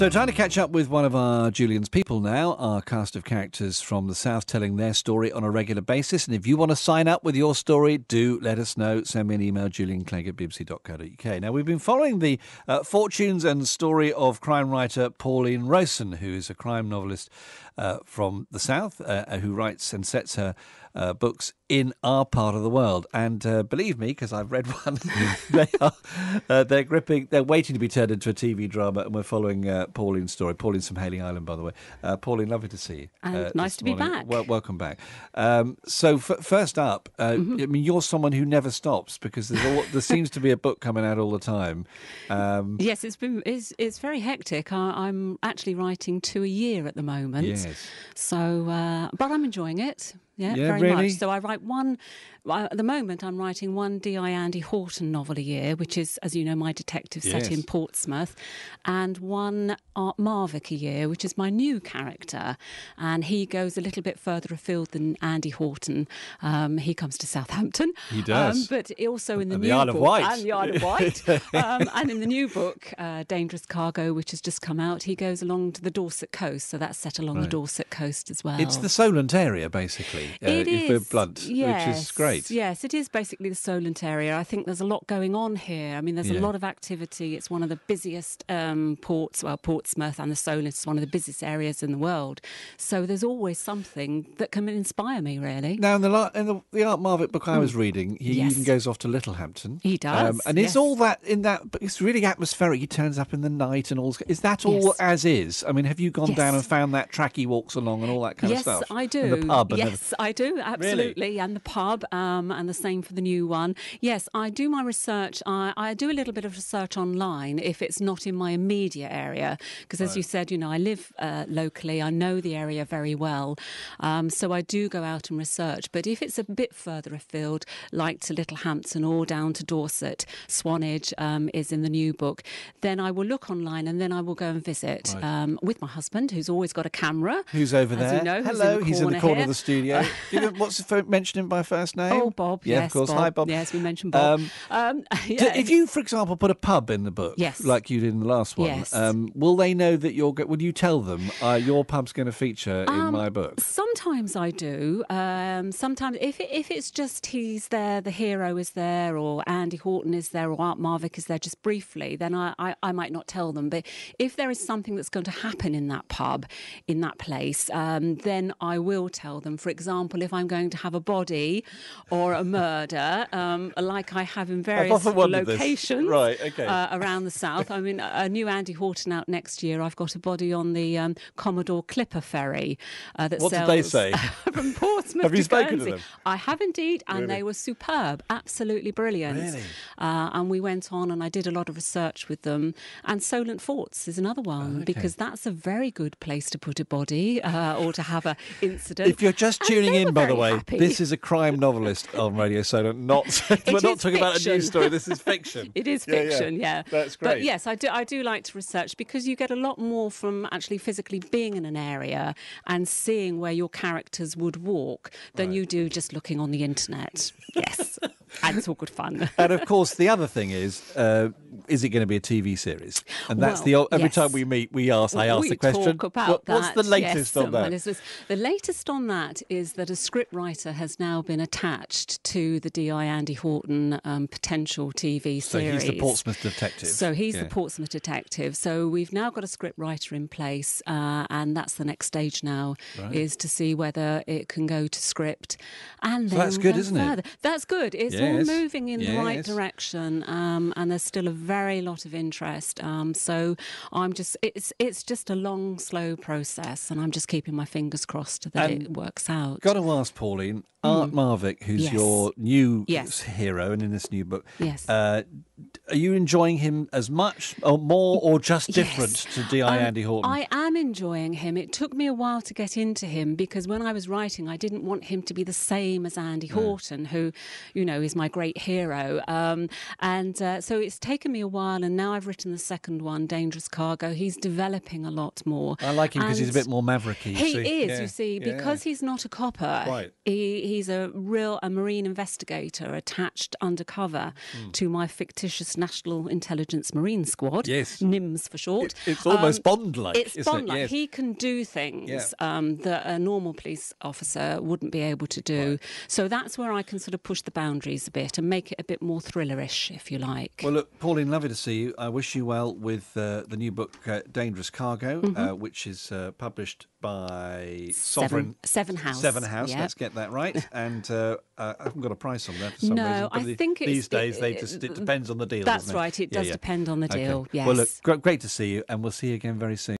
So time to catch up with one of our Julian's people now, our cast of characters from the South telling their story on a regular basis. And if you want to sign up with your story, do let us know. Send me an email, julianclegg@bbc.co.uk. Now, we've been following the fortunes and story of crime writer Pauline Rowson, who is a crime novelist from the South, who writes and sets her books in our part of the world. And believe me, because I've read one, they're gripping. They're waiting to be turned into a TV drama, and we're following Pauline's story. Pauline's from Hayling Island, by the way. Pauline, lovely to see you. And nice to be back. Welcome back. So first up, I mean, you're someone who never stops, because there seems to be a book coming out all the time. Yes, it's very hectic. I'm actually writing 2 a year at the moment. Yes. So, but I'm enjoying it. Yeah, very really? much. So I write one, at the moment I'm writing one D.I. Andy Horton novel a year, which is, as you know, my detective set in Portsmouth, and one Art Marvik a year, which is my new character. And he goes a little bit further afield than Andy Horton. He comes to Southampton. He does. But also in the and new the Isle book. Of Wight. And the Isle of Wight. And in the new book, Dangerous Cargo, which has just come out, he goes along to the Dorset coast. So that's set along the Dorset coast as well. It's the Solent area, basically. It if is, we're blunt, yes, which is great. Yes, it is basically the Solent area. I think there's a lot going on here. I mean, there's a lot of activity. It's one of the busiest ports. Well, Portsmouth and the Solent is one of the busiest areas in the world. So there's always something that can inspire me, really. Now, in the Art Marvik book I was reading, he even goes off to Littlehampton. He does. And is all that in that? But it's really atmospheric. He turns up in the night and all. Is that all as is? I mean, have you gone down and found that track he walks along and all that kind of stuff? Yes, I do. And the pub. Yes, I do. Absolutely. Really? And the pub, and the same for the new one. Yes, I do my research. I do a little bit of research online if it's not in my immediate area, because as you said, you know, I live locally. I know the area very well. So I do go out and research. But if it's a bit further afield, like to Littlehampton or down to Dorset, Swanage is in the new book, then I will look online and then I will go and visit with my husband, who's always got a camera. Who's over there? You know, hello, he's in the corner of the studio. Mention him by first name? Oh, Bob. Yeah, yes, of course. Bob. Hi, Bob. Yes, we mentioned Bob. If you, for example, put a pub in the book, like you did in the last one, will they know that will you tell them your pub's going to feature in my book? Sometimes I do. Sometimes if it's just he's there, the hero is there, or Andy Horton is there, or Art Marvik is there just briefly, then I might not tell them. But if there is something that's going to happen in that pub, in that place, then I will tell them. For example, if I'm going to have a body or a murder, like I have in various locations around the South. I mean, a new Andy Horton out next year. I've got a body on the Commodore Clipper ferry that what sails did they say? from Portsmouth have you to spoken Guernsey. to them? I have indeed, and they were superb, absolutely brilliant. Really? And we went on and I did a lot of research with them. And Solent Forts is another one, because that's a very good place to put a body or to have an incident. If you're just tuning in, by the way, this is a crime novelist on Radio Solent. We're not talking about a news story. This is fiction. It is fiction, yeah. That's great. But yes, I do like to research, because you get a lot more from actually physically being in an area and seeing where your characters would walk than you do just looking on the internet. Yes. And it's all good fun. And of course, the other thing is it going to be a TV series? And that's every time we meet, I ask the question. Talk about that. What's the latest on that? The latest on that is that a scriptwriter has now been attached to the D.I. Andy Horton potential TV series. So he's the Portsmouth detective. The Portsmouth detective. So we've now got a scriptwriter in place, and that's the next stage now, is to see whether it can go to script. And then that's good, isn't it? That's good. It's all moving in the right direction, and there's still a very lot of interest. So I'm just, it's just a long, slow process, and I'm just keeping my fingers crossed that it works out. Got to ask, Pauline, Art Marvik, who's your new hero and in this new book. Yes. Are you enjoying him as much or more or just different to D.I. Andy Horton? I am enjoying him. It took me a while to get into him, because when I was writing, I didn't want him to be the same as Andy Horton, who, you know, is my great hero. So it's taken me a while, and now I've written the second one, Dangerous Cargo. He's developing a lot more. I like him because he's a bit more mavericky. You see, because he's not a copper. Right. He's a marine investigator attached undercover to my fictitious National Intelligence Marine Squad. Yes. NIMS for short. It's almost Bond-like. It's Bond-like. Yes. He can do things that a normal police officer wouldn't be able to do. Right. So that's where I can sort of push the boundaries a bit and make it a bit more thrillerish, if you like. Well, look, Pauline, lovely to see you. I wish you well with the new book, Dangerous Cargo, which is published by Seven House. Seven House, yep. Let's get that right. And I haven't got a price on that for some reason. No, I think these days it depends on the deal. That's doesn't it? right. It does depend on the deal. Okay. Yes. Well, look, great to see you, and we'll see you again very soon.